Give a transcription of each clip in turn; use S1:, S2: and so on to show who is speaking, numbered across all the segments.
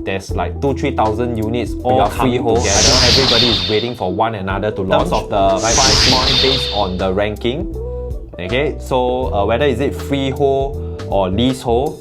S1: there's like 2,000-3,000 units all freehold. I know everybody is waiting for one another to launch. In terms of the price point based on the ranking. Okay, so whether is it freehold or leasehold.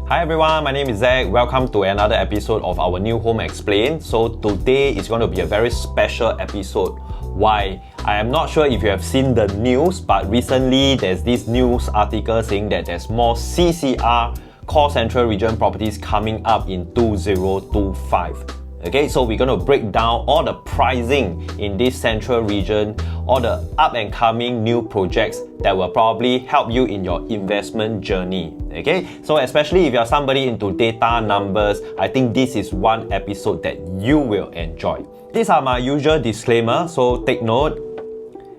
S1: Hi everyone, my name is Zach. Welcome to another episode of our New Home Explained. So today is going to be a very special episode. Why? I am not sure if you have seen the news, but recently there's this news article saying that there's more CCR, Core Central Region properties coming up in 2025. Okay, so we're going to break down all the pricing in this central region, all the up and coming new projects that will probably help you in your investment journey. Okay, so especially if you're somebody into data numbers, I think this is one episode that you will enjoy. These are my usual disclaimer, so take note.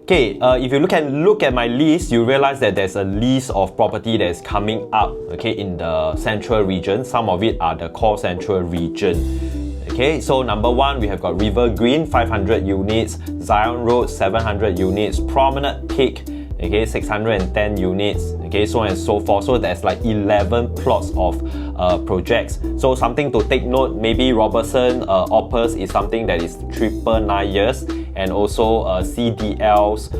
S1: Okay, if you look at my list, you realize that there's a list of property that's coming up, okay, in the central region. Some of it are the core central region. Okay, so number one, we have got River Green, 500 units, Zion Road, 700 units, Promenade Peak, okay, 610 units, okay, so on and so forth. So there's like 11 plots of projects. So something to take note, maybe Robertson Opus is something that is 999 years, and also CDL's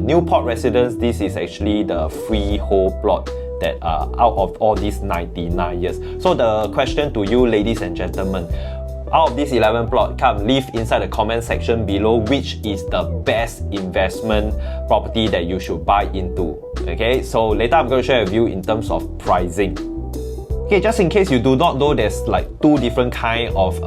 S1: Newport Residence, this is actually the freehold plot that are out of all these 99 years. So the question to you, ladies and gentlemen, out of these 11 plots, come leave inside the comment section below which is the best investment property that you should buy into. Okay, so later I'm going to share with you in terms of pricing. Okay, just in case you do not know, there's like two different kind of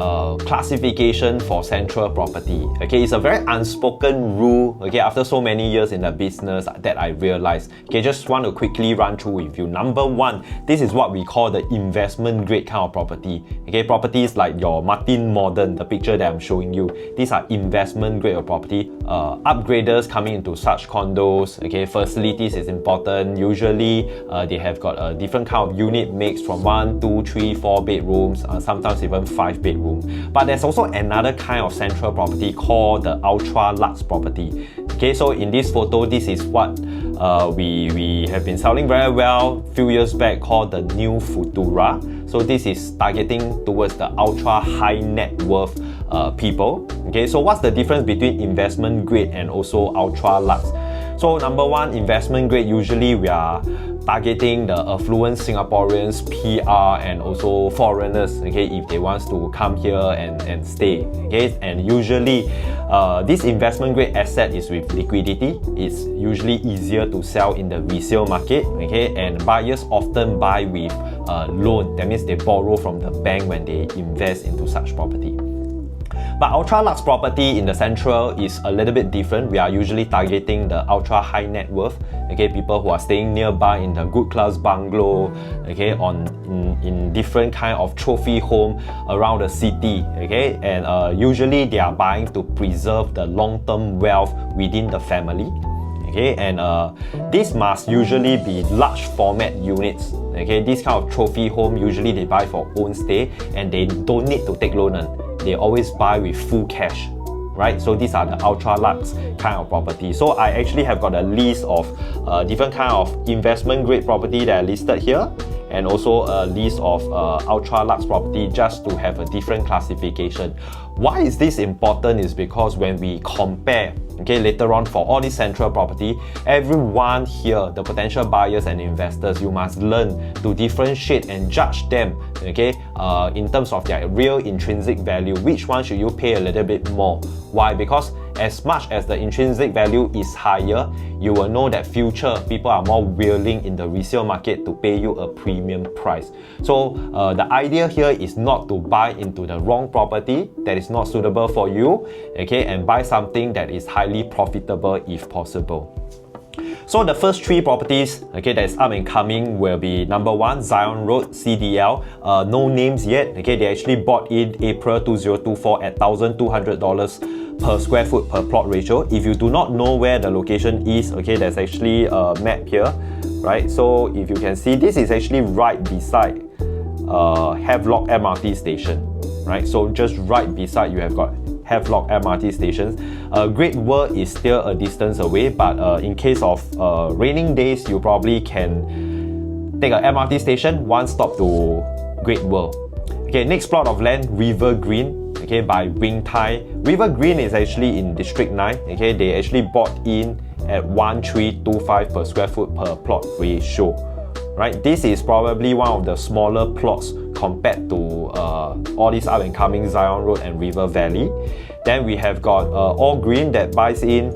S1: classification for central property. Okay, it's a very unspoken rule, okay, after so many years in the business that I realized. Okay, just want to quickly run through with you. Number one, this is what we call the investment grade kind of property. Okay, properties like your Martin Modern, the picture that I'm showing you, these are investment grade of property. Upgraders coming into such condos, okay, facilities is important. Usually they have got a different kind of unit mix from 1, 2, 3, 4 bedrooms, sometimes even 5 bedrooms. But there's also another kind of central property called the ultra luxe property. Okay, so in this photo, this is what we have been selling very well a few years back, called the New Futura. So this is targeting towards the ultra high net worth people. Okay, so what's the difference between investment grade and also ultra luxe? So number one, investment grade, usually we are targeting the affluent Singaporeans, PR, and also foreigners, okay, if they want to come here and stay. Okay, and usually this investment grade asset is with liquidity. It's usually easier to sell in the resale market, okay, and buyers often buy with loan. That means they borrow from the bank when they invest into such property. But ultra luxe property in the central is a little bit different. We are usually targeting the ultra high net worth, okay, people who are staying nearby in the good class bungalow, okay, in different kind of trophy home around the city, okay, and usually they are buying to preserve the long-term wealth within the family. Okay, and this must usually be large format units. Okay, this kind of trophy home, usually they buy for own stay and they don't need to take loan. They always buy with full cash, right? So these are the ultra luxe kind of property. So I actually have got a list of different kind of investment grade property that are listed here, and also a list of ultra luxe property just to have a different classification. Why is this important is because when we compare, okay, later on for all this central property, everyone here, the potential buyers and investors, you must learn to differentiate and judge them, okay, in terms of their real intrinsic value. Which one should you pay a little bit more? Why? Because as much as the intrinsic value is higher, you will know that future people are more willing in the resale market to pay you a premium price. So the idea here is not to buy into the wrong property that is not suitable for you, okay, and buy something that is highly profitable if possible. So the first three properties, okay, that is up and coming will be number one, Zion Road, CDL. No names yet. Okay, they actually bought in April 2024 at $1,200 per square foot per plot ratio. If you do not know where the location is, okay, there's actually a map here, right? So if you can see, this is actually right beside Havelock MRT station, right? So just right beside you have got Havelock MRT stations. Great World is still a distance away, but in case of raining days, you probably can take a MRT station, one stop to Great World. Okay, next plot of land, River Green, okay, by Wing Tai. River Green is actually in District 9. Okay, they actually bought in at 1325 per square foot per plot ratio. Right, this is probably one of the smaller plots compared to all these up and coming Zion Road and River Valley. Then we have got All Green that buys in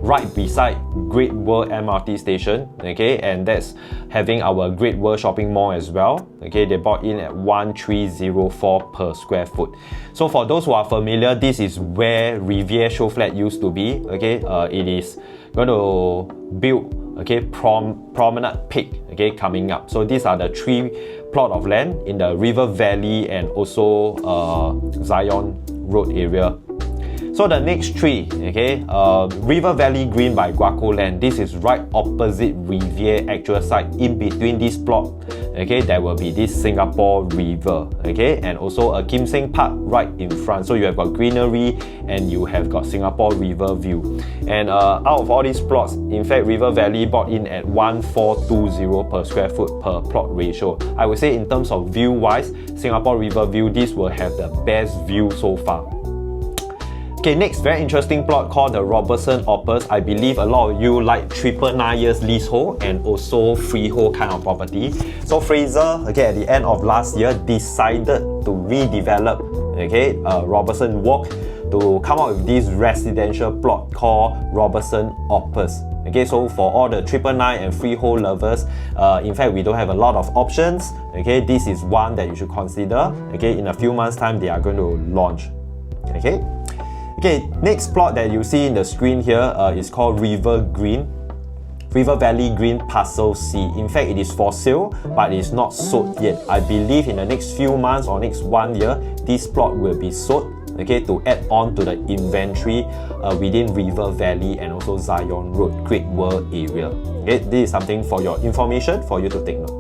S1: right beside Great World MRT station, okay, and that's having our Great World shopping mall as well. Okay, they bought in at 1304 per square foot. So for those who are familiar, this is where Riviere Show Flat used to be. Okay, it is going to build, okay, Promenade Peak, okay, coming up. So these are the 3 plot of land in the River Valley and also Zion Road area. So the next 3, okay, River Valley Green by Guaco Land. This is right opposite Riviere actual site. In between this plot, okay, there will be this Singapore River, okay, and also a Kim Seng Park right in front. So you have got greenery and you have got Singapore River view. And out of all these plots, in fact, River Valley bought in at 1420 per square foot per plot ratio. I would say in terms of view wise, Singapore River view, this will have the best view so far. Okay, next very interesting plot called the Robertson Opus. I believe a lot of you like 999 years leasehold and also freehold kind of property. So Fraser, okay, at the end of last year decided to redevelop, okay, Robertson Walk to come up with this residential plot called Robertson Opus. Okay, so for all the 999 and freehold lovers, in fact, we don't have a lot of options. Okay, this is one that you should consider. Okay, in a few months' time, they are going to launch. Okay. Okay, next plot that you see in the screen here is called River Green. River Valley Green Parcel C. In fact, it is for sale, but it's not sold yet. I believe in the next few months or next 1 year, this plot will be sold, okay, to add on to the inventory within River Valley and also Zion Road, Great World area. Okay, this is something for your information for you to take note.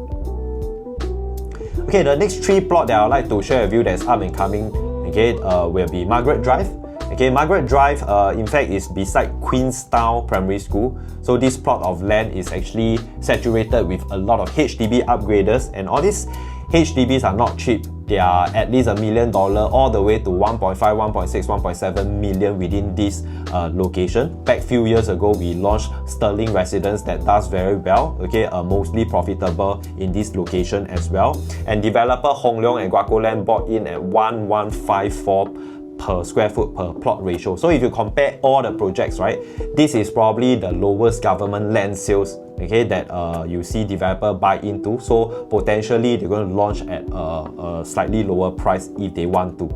S1: Okay, the next 3 plot that I would like to share with you that's up and coming, okay, will be Margaret Drive. Okay, Margaret Drive, in fact, is beside Queenstown Primary School. So this plot of land is actually saturated with a lot of HDB upgraders, and all these HDBs are not cheap. They are at least $1 million all the way to 1.5, 1.6, 1.7 million within this location. Back few years ago, we launched Sterling Residence that does very well, okay, mostly profitable in this location as well. And developer Hong Leong and Guaco Land bought in at 1154 per square foot per plot ratio. So if you compare all the projects, right, this is probably the lowest government land sales, okay, that you see developer buy into. So potentially they're going to launch at a slightly lower price if they want to.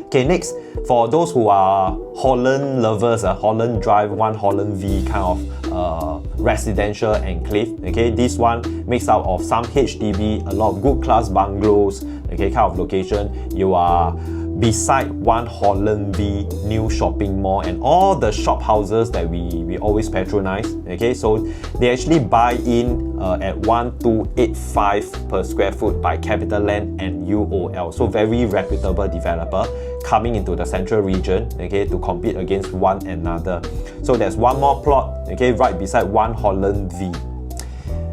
S1: Okay, next, for those who are Holland lovers, Holland Drive, 1 Holland V kind of residential enclave, okay, this one makes out of some HDB, a lot of good class bungalows, okay, kind of location. You are beside 1 Holland V new shopping mall and all the shop houses that we always patronize. Okay, so they actually buy in at 1285 per square foot by CapitaLand and UOL. So very reputable developer coming into the central region, okay, to compete against one another. So there's one more plot, okay, right beside 1 Holland V.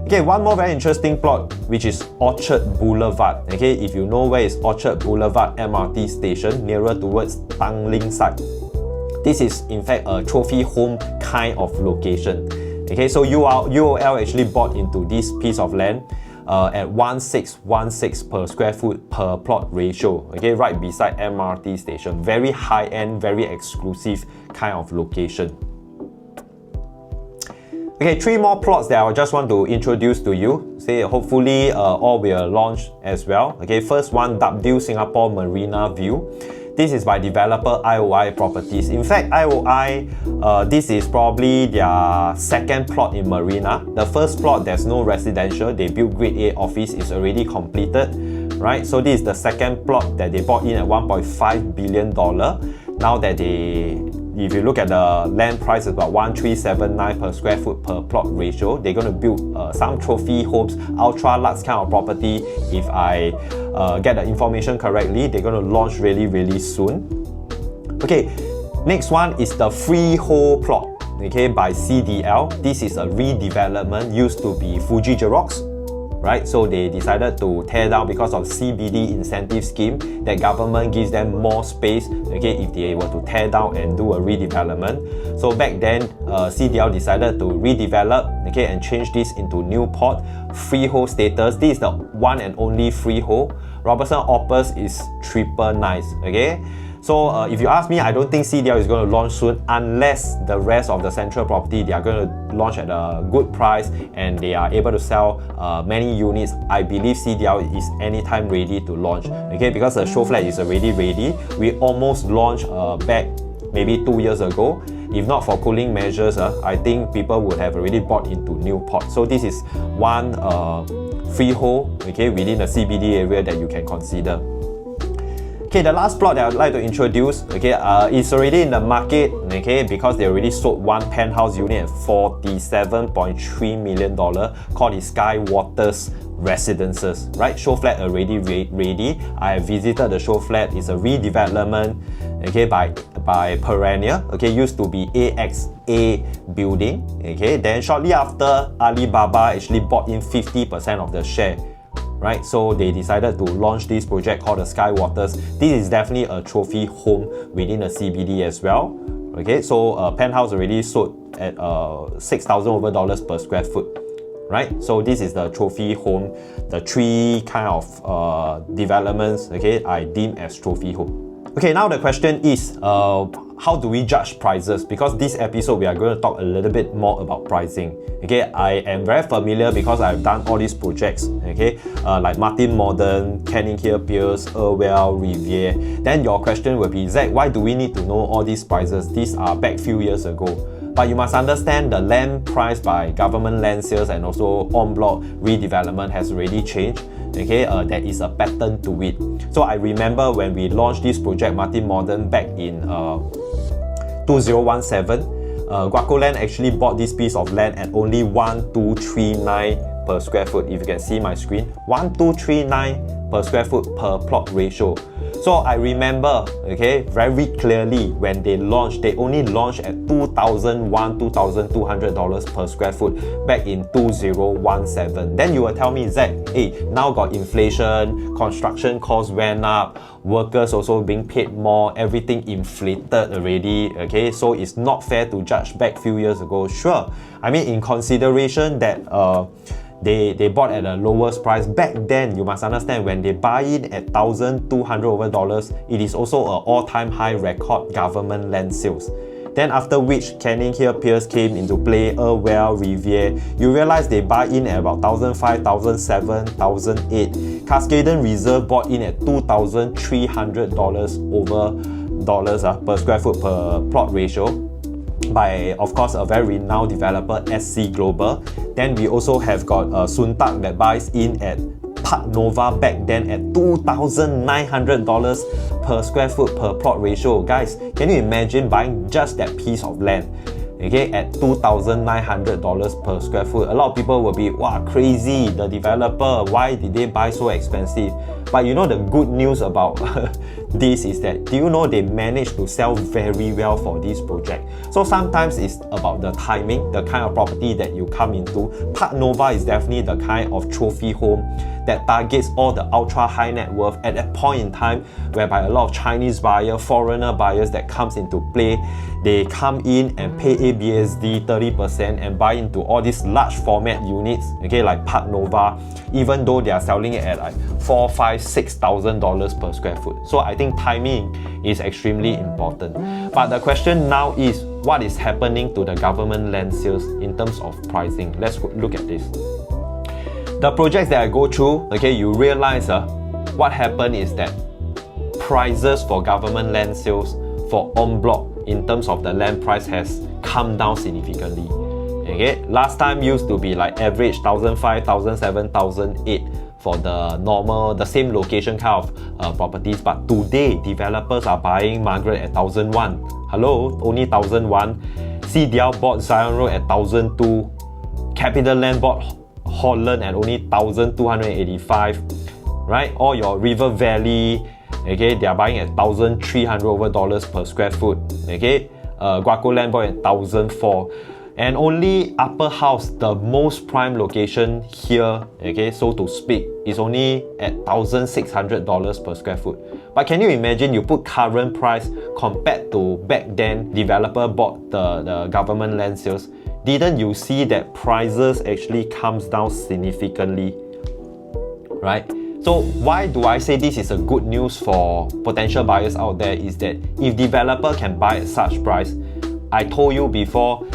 S1: Okay, one more very interesting plot, which is Orchard Boulevard. Okay, if you know where is Orchard Boulevard MRT station, nearer towards Tanglin side. This is in fact a trophy home kind of location. Okay, so UOL actually bought into this piece of land at 1616 per square foot per plot ratio. Okay, right beside MRT station. Very high-end, very exclusive kind of location. Okay, 3 more plots that I just want to introduce to you. Say hopefully all will launch as well. Okay, first one, W Singapore Marina View. This is by developer IOI Properties. In fact, IOI, this is probably their second plot in Marina. The first plot, there's no residential. They built Grade A office, is already completed, right? So this is the second plot that they bought in at $1.5 billion. Now that if you look at the land price, it's about 1379 per square foot per plot ratio. They're going to build some trophy homes, ultra luxe kind of property. If I get the information correctly, they're going to launch really soon. Okay, next one is the Freehold plot, okay, by CDL. This is a redevelopment, used to be Fuji Xerox. right? So they decided to tear down because of CBD incentive scheme that government gives them more space, okay, if they were to tear down and do a redevelopment. So back then, CDL decided to redevelop, okay, and change this into new port, freehold status. This is the one and only freehold. Robertson Opus is triple nice, okay? So if you ask me, I don't think CDL is going to launch soon unless the rest of the central property, they are going to launch at a good price and they are able to sell many units. I believe CDL is anytime ready to launch, okay, because the show flat is already ready. We almost launched back maybe 2 years ago. If not for cooling measures, I think people would have already bought into Newport. So this is one freehold, okay, within the CBD area that you can consider. Okay, the last plot that I'd like to introduce, okay, it's already in the market, okay, because they already sold one penthouse unit at $47.3 million called the Sky Waters Residences, right? Show flat already ready. I visited the show flat. It's a redevelopment, okay, by Perennial, okay, used to be AXA building, okay. Then shortly after, Alibaba actually bought in 50% of the share. Right, so they decided to launch this project called the Sky Waters. This is definitely a trophy home within the CBD as well. Okay, so penthouse already sold at $6,000 over per square foot. Right, so this is the trophy home. The three kind of developments, okay, I deem as trophy home. Okay, now the question is, how do we judge prices? Because this episode we are going to talk a little bit more about pricing. Okay, I am very familiar because I've done all these projects. Okay, like Martin Modern, Canning Hill Pierce, Irwell, Riviere. Then your question will be, Zach, why do we need to know all these prices? These are back few years ago. But you must understand the land price by government land sales and also en bloc redevelopment has already changed. Okay, there is a pattern to it. So I remember when we launched this project, Martin Modern, back in 2017, Guacoland actually bought this piece of land at only 1239 per square foot. If you can see my screen, 1239 per square foot per plot ratio. So I remember, okay, very clearly when they launched, they only launched at $2,200 per square foot back in 2017. Then you will tell me, Zach, hey, now got inflation, construction costs went up, workers also being paid more, everything inflated already, okay, so it's not fair to judge back few years ago. Sure, I mean, in consideration that they bought at the lowest price. Back then, you must understand, when they buy in at $1,200 over, it is also an all-time high record government land sales. Then after which Canning Hill Pierce came into play, Irwell, Riviere, you realize they buy in at about $1,500, $1,700, $1,800. Cascaden Reserve bought in at $2,300 over per square foot per plot ratio, by, of course, a very renowned developer, SC Global. Then we also have got Suntak that buys in at Park Nova back then at $2,900 per square foot per plot ratio. Guys, can you imagine buying just that piece of land, okay, at $2,900 per square foot? A lot of people will be, wow, crazy, the developer, why did they buy so expensive? But you know the good news about this is that, do you know they managed to sell very well for this project? So sometimes it's about the timing, the kind of property that you come into. Park Nova is definitely the kind of trophy home that targets all the ultra high net worth at that point in time, whereby a lot of Chinese buyers, foreigner buyers that comes into play, they come in and pay ABSD 30% and buy into all these large format units, okay, like Park Nova, even though they are selling it at like $4,000, $5,000, $6,000 per square foot. So I think timing is extremely important. But the question now is, what is happening to the government land sales in terms of pricing? Let's look at this. The projects that I go through, okay, you realize what happened is that prices for government land sales for en bloc in terms of the land price has come down significantly. Okay, last time used to be like average $1,500, $1,700, $1,800 for the normal, the same location kind of properties. But today, developers are buying Margaret at $1,100. Hello, only $1,100. CDL bought Zion Road at $1,200. Capital Land bought Holland at only $1,285. Right? Or your River Valley, okay, they are buying at $1,300 over per square foot. Okay, Guaco Land bought at $1,400. And only upper house, the most prime location here, okay, so to speak, is only at $1,600 per square foot. But can you imagine, you put current price compared to back then, developer bought the government land sales, didn't you see that prices actually comes down significantly, right? So why do I say this is a good news for potential buyers out there is that if developer can buy at such price, I told you before,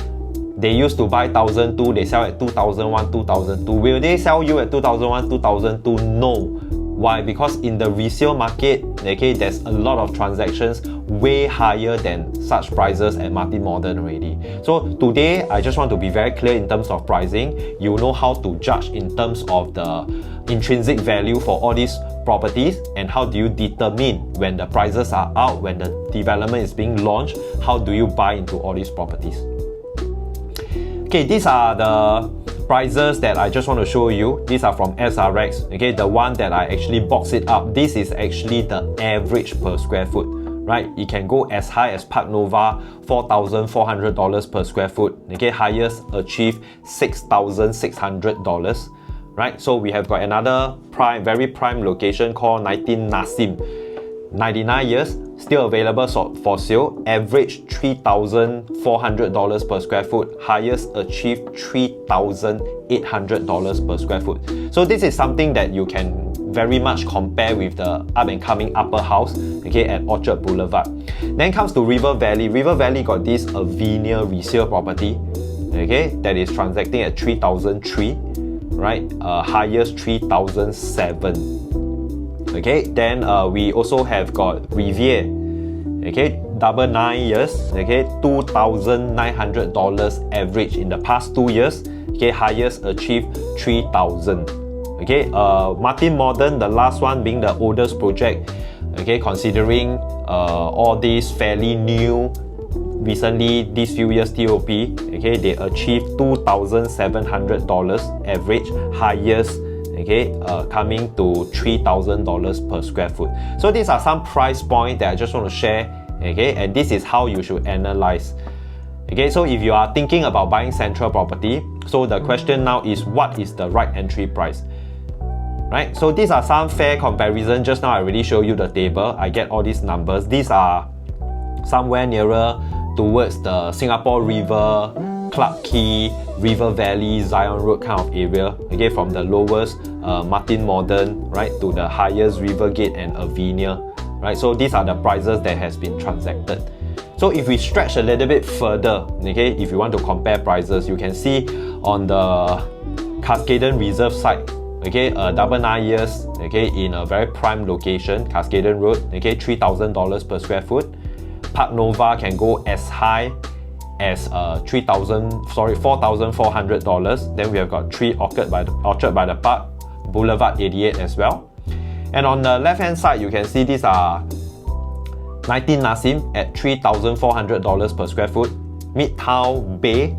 S1: they used to buy 1,200, they sell at 2,001, 2,002. Will they sell you at 2,001, 2,002? No. Why? Because in the resale market, okay, there's a lot of transactions way higher than such prices at Martin Modern already. So today, I just want to be very clear in terms of pricing. You know how to judge in terms of the intrinsic value for all these properties, and how do you determine when the prices are out, when the development is being launched, how do you buy into all these properties. Okay, these are the prices that I just want to show you. These are from SRX, okay, the one that I actually box it up. This is actually the average per square foot, right? It can go as high as Park Nova, $4,400 per square foot, okay, highest achieved $6,600, right? So we have got another very prime location called 19 Nassim, 99 years, still available for sale, average $3,400 per square foot, highest achieved $3,800 per square foot. So this is something that you can very much compare with the up and coming upper house, okay, at Orchard Boulevard. Then comes to River Valley. River Valley got this Avinia resale property, okay, that is transacting at 3,003, right? Highest 3,007. Okay, then we also have got Riviere, okay, double 9 years, okay, $2,900 average in the past 2 years, okay, highest achieved 3,000. Okay, Martin Modern, the last one being the oldest project, okay, considering all these fairly new, recently these few years TOP, okay, they achieved $2,700 average, highest, okay, coming to $3,000 per square foot. So these are some price points that I just want to share, okay, and this is how you should analyze. Okay, so if you are thinking about buying central property, so the question now is, what is the right entry price? Right, so these are some fair comparison. Just now I already showed you the table. I get all these numbers. These are somewhere nearer towards the Singapore River, Clarke Quay, River Valley, Zion Road kind of area, okay, from the lowest Martin Modern, right, to the highest Rivergate and Avinia, right? So these are the prices that has been transacted. So if we stretch a little bit further, okay, if you want to compare prices, you can see on the Cascaden Reserve site, okay, double 9 years, okay, in a very prime location, Cascaden Road, okay, $3,000 per square foot. Park Nova can go as high as $4,400. Then we have got 3 Orchard by the Park, Boulevard 88 as well. And on the left hand side, you can see these are 19 Nassim at $3,400 per square foot. Midtown Bay,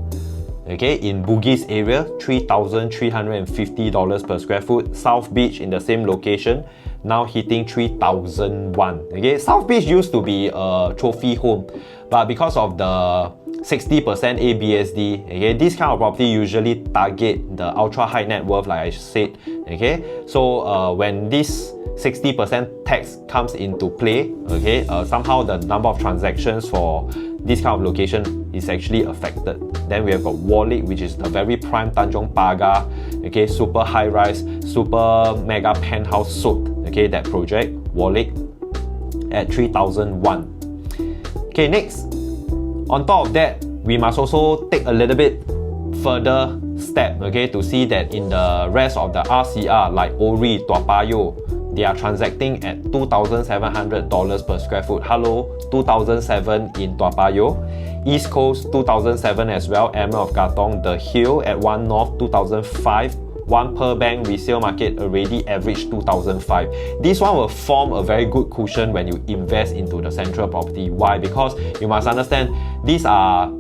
S1: okay, in Bugis area, $3,350 per square foot. South Beach in the same location, now hitting 3,001. Okay, South Beach used to be a trophy home, but because of the 60% ABSD, okay, this kind of property usually target the ultra high net worth, like I said, okay. So when this 60% tax comes into play, okay, somehow the number of transactions for this kind of location is actually affected. Then we have got Warwick, which is the very prime Tanjong Pagar, okay, super high rise, super mega penthouse sold, okay, that project, Warwick, at 3,001. Okay, next, on top of that, we must also take a little bit further step, okay, to see that in the rest of the RCR, like Ori, Toa Payoh, they are transacting at $2,700 per square foot. Hello, 2007 in Toa Payoh. East Coast, 2007 as well. Emerald of Katong, The Hill at One North, 2005. One Per Bank resale market already averaged 2005. This one will form a very good cushion when you invest into the central property. Why? Because you must understand, these are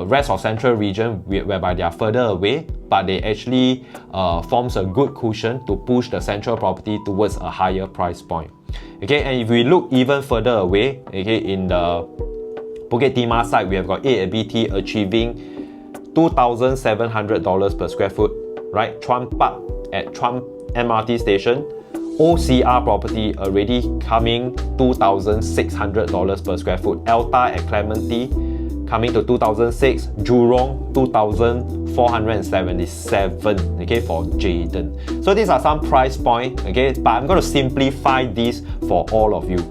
S1: rest of central region whereby they are further away, but they actually forms a good cushion to push the central property towards a higher price point. Okay, and if we look even further away, okay, in the Bukit Timah side, we have got A&BT achieving $2,700 per square foot, right? Chuan Park at Chuan MRT station. OCR property already coming $2,600 per square foot. Alta at Clementi coming to 2006. Jurong 2,477, okay, for Jayden. So these are some price point, okay, but I'm going to simplify this for all of you.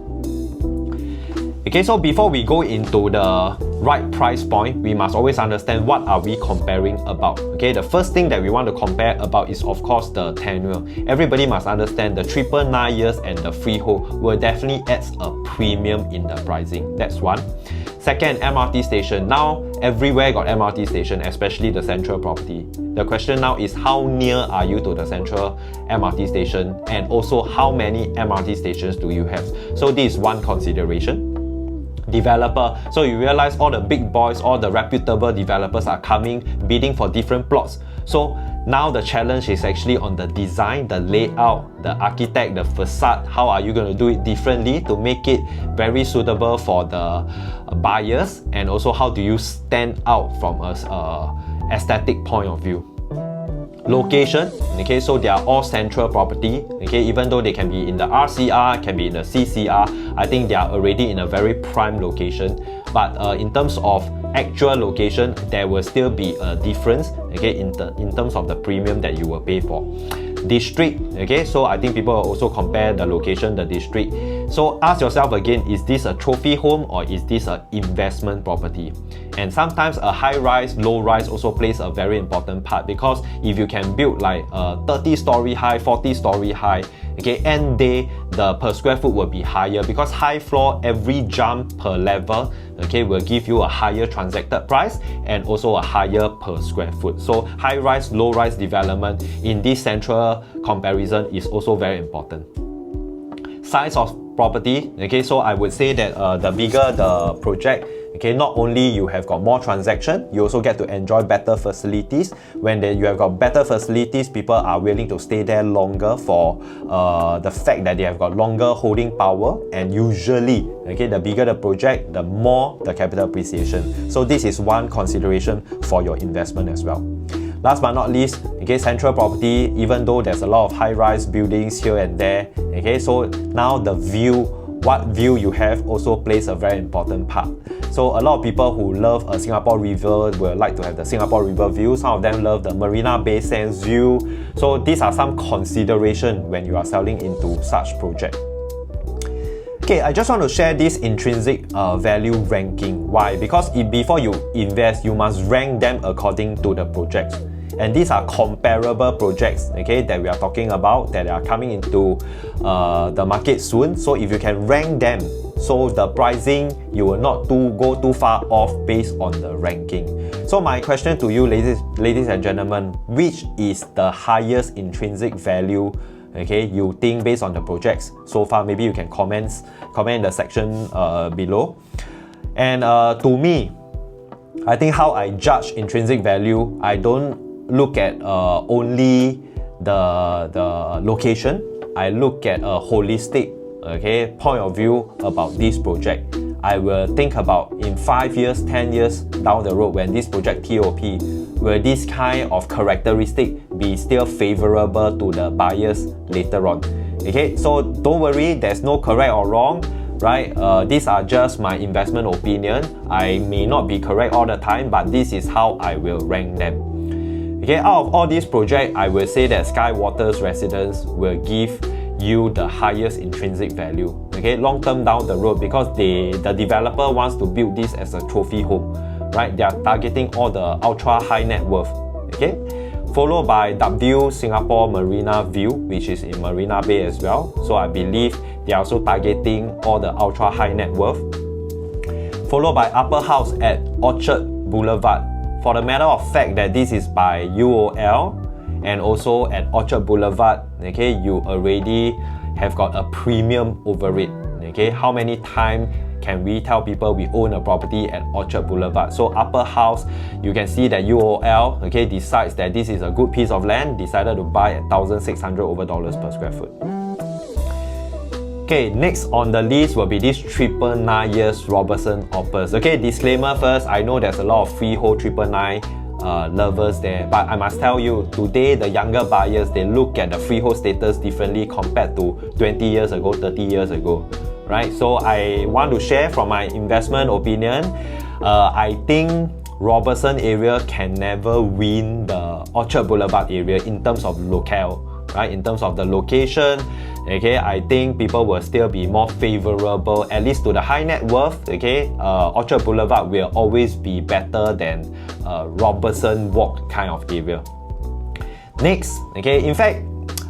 S1: Okay, so before we go into the right price point, we must always understand what are we comparing about. Okay, the first thing that we want to compare about is of course the tenure. Everybody must understand the 999 years and the freehold will definitely adds a premium in the pricing. That's one. Second, MRT station. Now everywhere got MRT station, especially the central property. The question now is how near are you to the central MRT station, and also how many MRT stations do you have? So this is one consideration. Developer, so you realize all the big boys, all the reputable developers are coming bidding for different plots. So now the challenge is actually on the design, the layout, the architect, the facade. How are you going to do it differently to make it very suitable for the buyers, and also how do you stand out from a aesthetic point of view. Location, okay, so they are all central property, okay, even though they can be in the RCR, can be in the CCR, I think they are already in a very prime location. But in terms of actual location, there will still be a difference, okay, in terms of the premium that you will pay for. District, okay, so I think people also compare the location, the district. So ask yourself again, is this a trophy home or is this an investment property? And sometimes a high rise, low rise also plays a very important part, because if you can build like a 30-story high, 40-story high, okay, end day the per square foot will be higher, because high floor, every jump per level, okay, will give you a higher transacted price and also a higher per square foot. So high rise, low rise development in this central comparison is also very important. Size of property, okay, so I would say that the bigger the project, okay, not only you have got more transaction, you also get to enjoy better facilities. When you have got better facilities, people are willing to stay there longer for the fact that they have got longer holding power, and usually, okay, the bigger the project, the more the capital appreciation. So this is one consideration for your investment as well. Last but not least, okay, central property, even though there's a lot of high-rise buildings here and there, okay, so now the view, what view you have also plays a very important part. So a lot of people who love a Singapore River will like to have the Singapore River view. Some of them love the Marina Bay Sands view. So these are some consideration when you are selling into such project. Okay, I just want to share this intrinsic value ranking. Why? Because before you invest, you must rank them according to the projects. And these are comparable projects, okay, that we are talking about, that are coming into the market soon. So if you can rank them, so the pricing, you will not go too far off based on the ranking. So my question to you, ladies and gentlemen, which is the highest intrinsic value, okay, you think based on the projects so far? Maybe you can comment in the section below. And to me, I think how I judge intrinsic value, I don't look at only the location. I look at a holistic, okay, point of view about this project. I will think about in 5 years, 10 years down the road, when this project TOP, will this kind of characteristic be still favorable to the buyers later on? Okay, so don't worry, there's no correct or wrong, right? These are just my investment opinion. I may not be correct all the time, but this is how I will rank them. Okay, out of all these projects, I will say that Skywater's residence will give you the highest intrinsic value, okay, long term down the road, because the developer wants to build this as a trophy home, right? They are targeting all the ultra high net worth, okay, followed by W Singapore Marina View, which is in Marina Bay as well. So I believe they are also targeting all the ultra high net worth, followed by Upper House at Orchard Boulevard. For the matter of fact that this is by UOL, and also at Orchard Boulevard, okay, you already have got a premium over it. Okay, how many times can we tell people we own a property at Orchard Boulevard? So Upper House, you can see that UOL, okay, decides that this is a good piece of land, decided to buy at $1,600 per square foot. Okay, next on the list will be this 999 years Robertson Opus. Okay, disclaimer first, I know there's a lot of freehold 999 lovers there. But I must tell you, today the younger buyers, they look at the freehold status differently compared to 20 years ago, 30 years ago, right? So I want to share from my investment opinion. I think Robertson area can never win the Orchard Boulevard area in terms of locale, right? In terms of the location, okay, I think people will still be more favorable, at least to the high net worth, okay? Orchard Boulevard will always be better than Robertson Walk kind of area. Next, okay, in fact,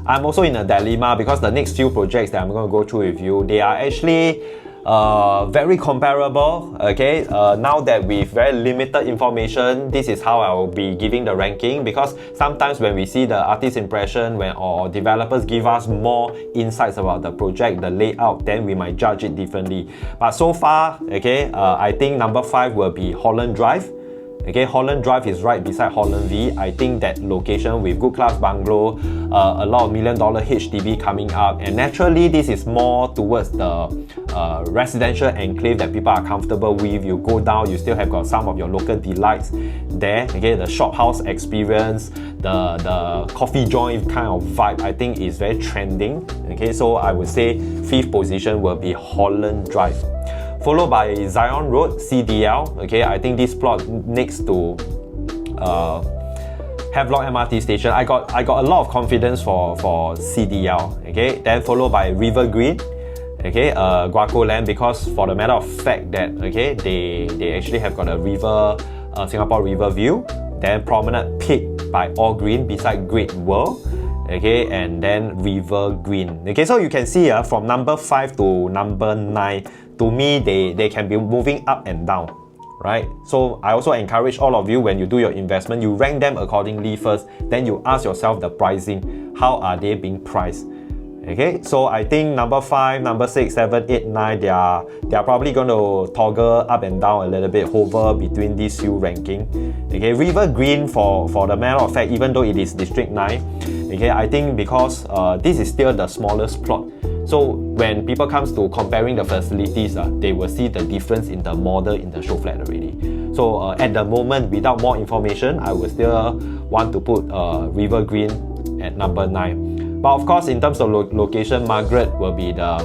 S1: I'm also in a dilemma because the next few projects that I'm going to go through with you, they are actually very comparable, okay? Now that with very limited information, this is how I will be giving the ranking, because sometimes when we see the artist impression or developers give us more insights about the project, the layout, then we might judge it differently. But so far, okay, I think number 5 will be Holland Drive. Okay, Holland Drive is right beside Holland V. I think that location with good class bungalow, a lot of $1 million HDB coming up, and naturally this is more towards the residential enclave that people are comfortable with. You go down, you still have got some of your local delights there. Okay, the shop house experience, the coffee joint kind of vibe, I think is very trending. Okay, so I would say 5th position will be Holland Drive, followed by Zion Road, CDL. Okay, I think this plot next to Havelock MRT station. I got a lot of confidence for CDL. Okay, then followed by River Green. Okay, Guaco Land, because for the matter of fact that okay, they actually have got a river, Singapore River View. Then Promenade Peak by All Green beside Great World. Okay, and then River Green. Okay, so you can see from number 5 to number 9, to me, they can be moving up and down, right? So I also encourage all of you, when you do your investment, you rank them accordingly first, then you ask yourself the pricing, how are they being priced? Okay, so I think number 5, number 6, 7, 8, 9, they are probably going to toggle up and down a little bit, hover between these few ranking. Okay, River Green, for the matter of fact, even though it is District 9, okay, I think because this is still the smallest plot. So when people comes to comparing the facilities, they will see the difference in the model in the show flat already. So at the moment, without more information, I would still want to put River Green at number 9. But of course, in terms of location, Margaret will be the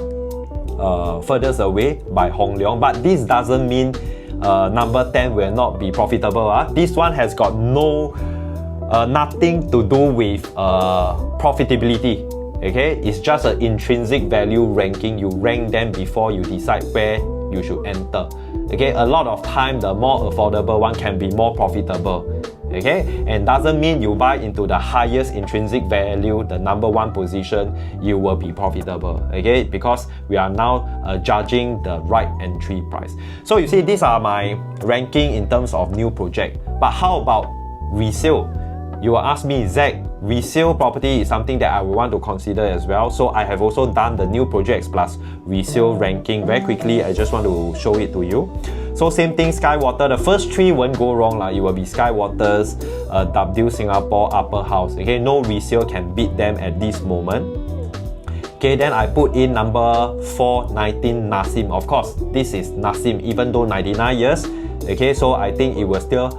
S1: furthest away by Hong Leong. But this doesn't mean number 10 will not be profitable. This one has got nothing to do with profitability. Okay, it's just an intrinsic value ranking. You rank them before you decide where you should enter. Okay, a lot of time the more affordable one can be more profitable. Okay, and doesn't mean you buy into the highest intrinsic value, the number 1 position, you will be profitable. Okay, because we are now judging the right entry price. So you see, these are my ranking in terms of new project. But how about resale? You will ask me, Zach, resale property is something that I will want to consider as well. So I have also done the new projects plus resale ranking. Very quickly, I just want to show it to you. So same thing, Skywater. The first 3 won't go wrong. It will be Skywaters, W Singapore, Upper House. Okay, no resale can beat them at this moment. Okay, then I put in number 4, 19 Nassim. Of course, this is Nassim, even though 99 years. Okay, so I think it will still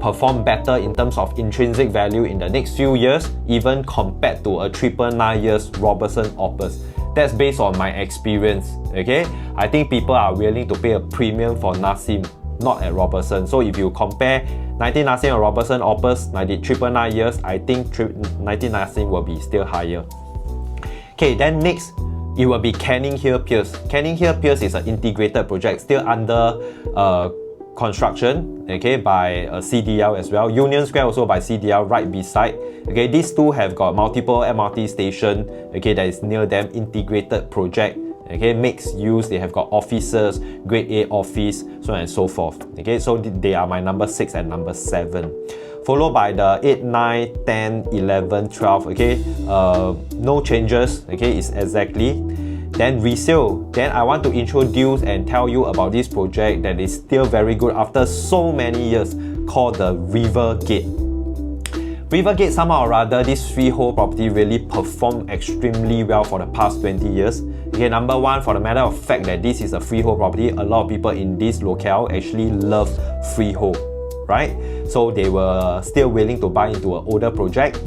S1: perform better in terms of intrinsic value in the next few years, even compared to a 999 years Robertson Opus. That's based on my experience. Okay, I think people are willing to pay a premium for Nassim, not at Robertson. So if you compare 19 Nassim and Robertson Opus, 999 years, I think 19 Nassim will be still higher. Okay, then next, it will be Canning Hill Pierce. Canning Hill Pierce is an integrated project, still under construction, okay, by CDL as well. Union Square also by CDL right beside. Okay, these two have got multiple MRT station, okay, that is near them, integrated project. Okay, mixed use, they have got offices, grade A office, so on and so forth. Okay, so they are my number 6 and number 7. Followed by the 8, 9, 10, 11, 12. Okay, no changes. Okay, it's exactly. Then resale. Then I want to introduce and tell you about this project that is still very good after so many years, called the Rivergate. Rivergate, somehow or other, this freehold property really performed extremely well for the past 20 years. Okay, number 1, for the matter of fact that this is a freehold property, a lot of people in this locale actually love freehold. right? So they were still willing to buy into an older project,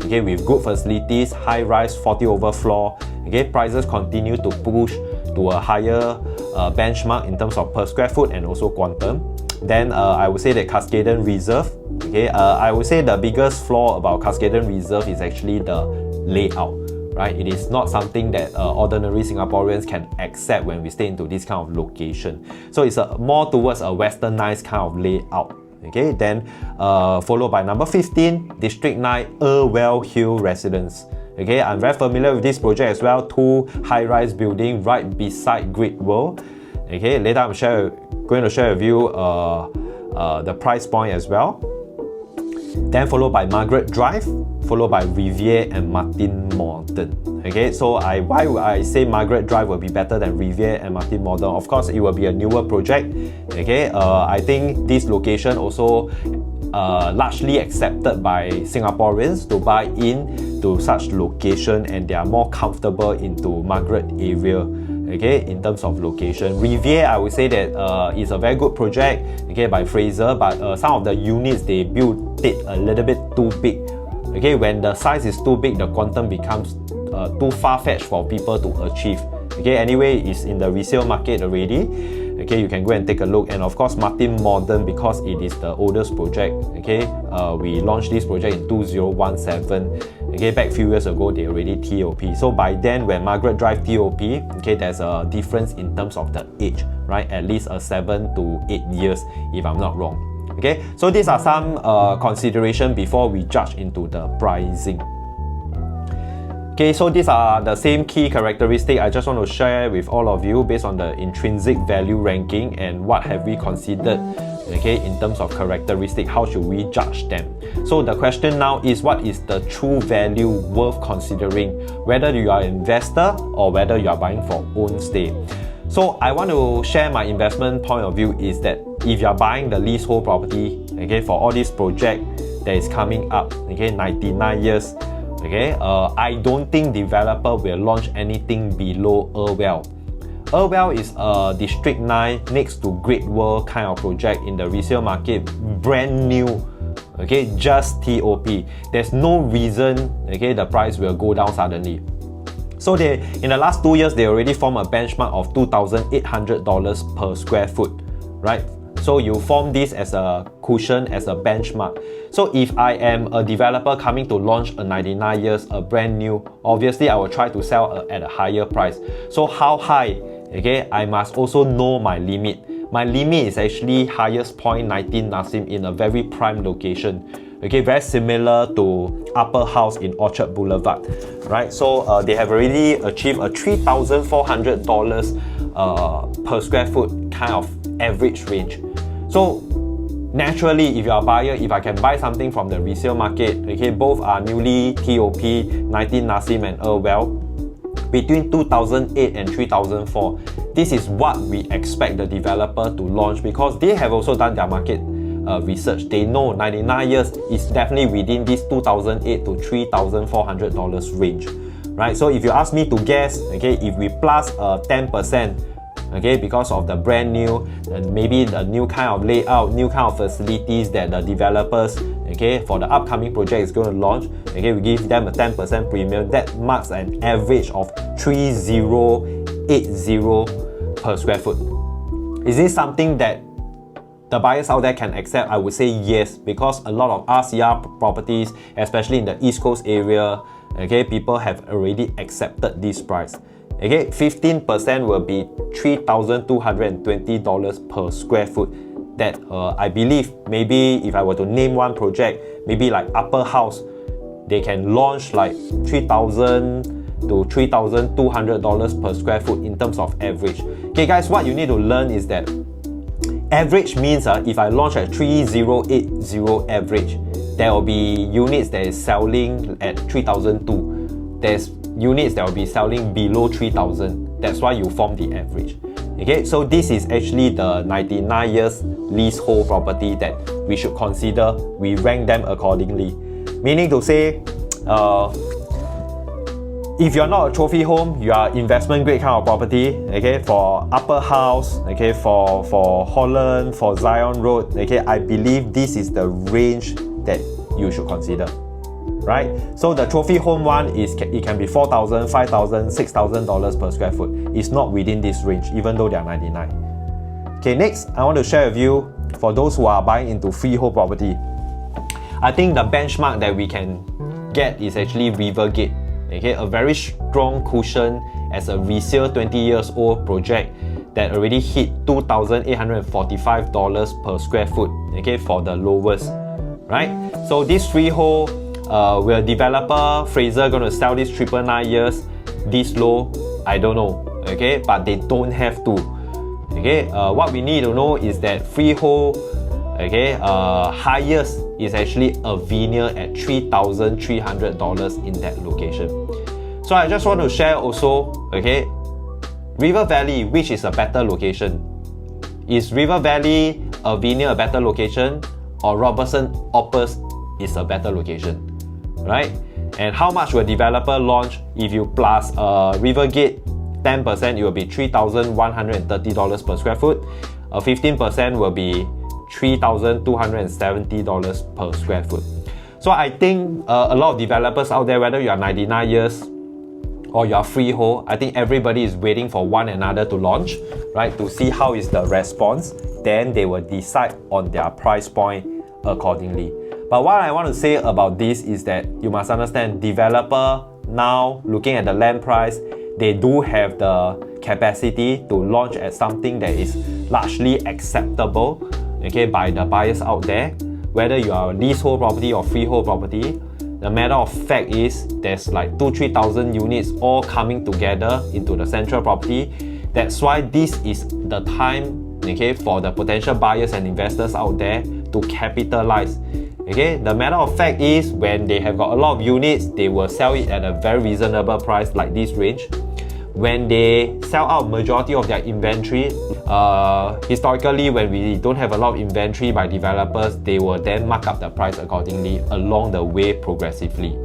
S1: okay, with good facilities, high-rise, 40 over floor. Okay, prices continue to push to a higher benchmark in terms of per square foot and also quantum. Then I would say that Cascaden Reserve. Okay, I would say the biggest flaw about Cascaden Reserve is actually the layout. Right, it is not something that ordinary Singaporeans can accept when we stay into this kind of location. So it's more towards a westernized kind of layout. Okay, then followed by number 15, District 9 Irwell Hill Residence. Okay, I'm very familiar with this project as well. 2 high-rise building right beside Great World. Okay, later I'm going to share with you the price point as well. Then followed by Margaret Drive, followed by Riviere and Martin Morton. Okay, so why would I say Margaret Drive will be better than Riviere and Martin Morton? Of course, it will be a newer project. Okay, I think this location also largely accepted by Singaporeans to buy in to such location, and they are more comfortable into Margaret area. Okay, in terms of location, Riviere, I would say that is a very good project, okay, by Fraser, but some of the units they built it a little bit too big. Okay, when the size is too big, the quantum becomes too far-fetched for people to achieve. Okay, anyway, it's in the resale market already. Okay, you can go and take a look. And of course, Martin Morton, because it is the oldest project. Okay, we launched this project in 2017. Okay, back a few years ago, they already TOP. So by then, when Margaret Drive TOP, okay, there's a difference in terms of the age, right? At least 7 to 8 years, if I'm not wrong. Okay, so these are some consideration before we judge into the pricing. Okay, so these are the same key characteristics I just want to share with all of you based on the intrinsic value ranking and what have we considered, okay, in terms of characteristics, how should we judge them. So the question now is, what is the true value worth considering, whether you are an investor or whether you are buying for own stay. So I want to share my investment point of view is that if you are buying the leasehold property, okay, for all this project that is coming up, okay, 99 years, okay, I don't think developer will launch anything below Irwell. Irwell is a District 9 next to Great World kind of project in the resale market, brand new, okay, just TOP. There's no reason, okay, the price will go down suddenly. So in the last 2 years, they already formed a benchmark of $2,800 per square foot, right? So you form this as a cushion, as a benchmark. So if I am a developer coming to launch a 99 years, a brand new, obviously I will try to sell at a higher price. So how high? Okay, I must also know my limit. My limit is actually highest point 19 Nassim in a very prime location. Okay, very similar to Upper House in Orchard Boulevard, right? So they have already achieved a $3,400 per square foot kind of average range. So naturally, if you are a buyer, if I can buy something from the resale market, okay, both are newly TOP, 19 Nassim and Irwell, between 2008 and 2004. This is what we expect the developer to launch because they have also done their market research. They know 99 years is definitely within this $2,008 to $3,400 range, right? So if you ask me to guess, okay, if we plus 10%, okay, because of the brand new and maybe the new kind of layout, new kind of facilities that the developers, okay, for the upcoming project is going to launch, okay, we give them a 10% premium. That marks an average of 3,080 per square foot. Is this something that the buyers out there can accept? I would say yes, because a lot of RCR properties, especially in the East Coast area, okay, people have already accepted this price. Okay, 15% will be $3,220 per square foot. That I believe maybe if I were to name one project, maybe like Upper House, they can launch like $3,000 to $3,200 per square foot in terms of average. Okay guys, what you need to learn is that average means if I launch at 3,080 average, there will be units that is selling at 3,002. There's units that will be selling below 3,000. That's why you form the average. Okay, so this is actually the 99 years leasehold property that we should consider. We rank them accordingly. Meaning to say, If you're not a trophy home, you are investment grade kind of property, okay, for Upper House, okay, for Holland, for Zion Road, okay, I believe this is the range that you should consider, right? So the trophy home one is, it can be $4,000, $5,000, $6,000 per square foot. It's not within this range, even though they are 99. Okay, next, I want to share with you, for those who are buying into freehold property, I think the benchmark that we can get is actually Rivergate. Okay, a very strong cushion as a resale 20 years old project that already hit $2,845 per square foot, okay, for the lowest, right? So this freehold, will developer Fraser gonna sell this 999 years this low? I don't know, okay, but they don't have to. Okay, what we need to know is that freehold, okay, highest is actually a veneer at $3,300 in that location. So I just want to share also, okay, River Valley, which is a better location? Is River Valley a veneer a better location, or Robertson Opus is a better location, right? And how much will developer launch? If you plus Rivergate 10%, it will be $3,130 per square foot. 15% will be $3,270 per square foot. So I think a lot of developers out there, whether you are 99 years or you are freehold, I think everybody is waiting for one another to launch, right? To see how is the response. Then they will decide on their price point accordingly. But what I want to say about this is that you must understand, developer now looking at the land price, they do have the capacity to launch at something that is largely acceptable, okay, by the buyers out there, whether you are a leasehold property or freehold property. The matter of fact is there's like 2,000-3,000 units all coming together into the central property. That's why this is the time, okay, for the potential buyers and investors out there to capitalize. Okay, the matter of fact is when they have got a lot of units, they will sell it at a very reasonable price like this range. When they sell out majority of their inventory, historically when we don't have a lot of inventory by developers, they will then mark up the price accordingly along the way progressively.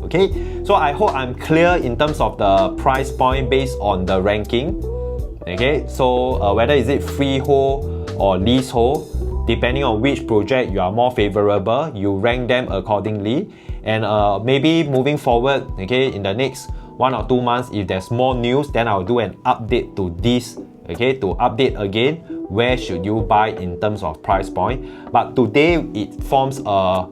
S1: Okay, so I hope I'm clear in terms of the price point based on the ranking. Okay, so whether is it freehold or leasehold, depending on which project you are more favorable, you rank them accordingly. And maybe moving forward, okay, in the next 1 or 2 months, if there's more news, then I'll do an update to this, okay, to update again where should you buy in terms of price point. But today it forms a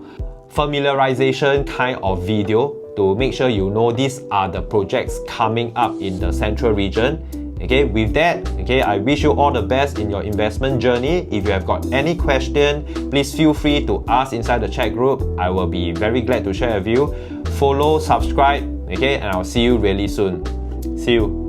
S1: familiarization kind of video to make sure you know these are the projects coming up in the central region. Okay, with that, okay, I wish you all the best in your investment journey. If you have got any question, please feel free to ask inside the chat group. I will be very glad to share with you. Follow, subscribe, okay, and I'll see you really soon. See you.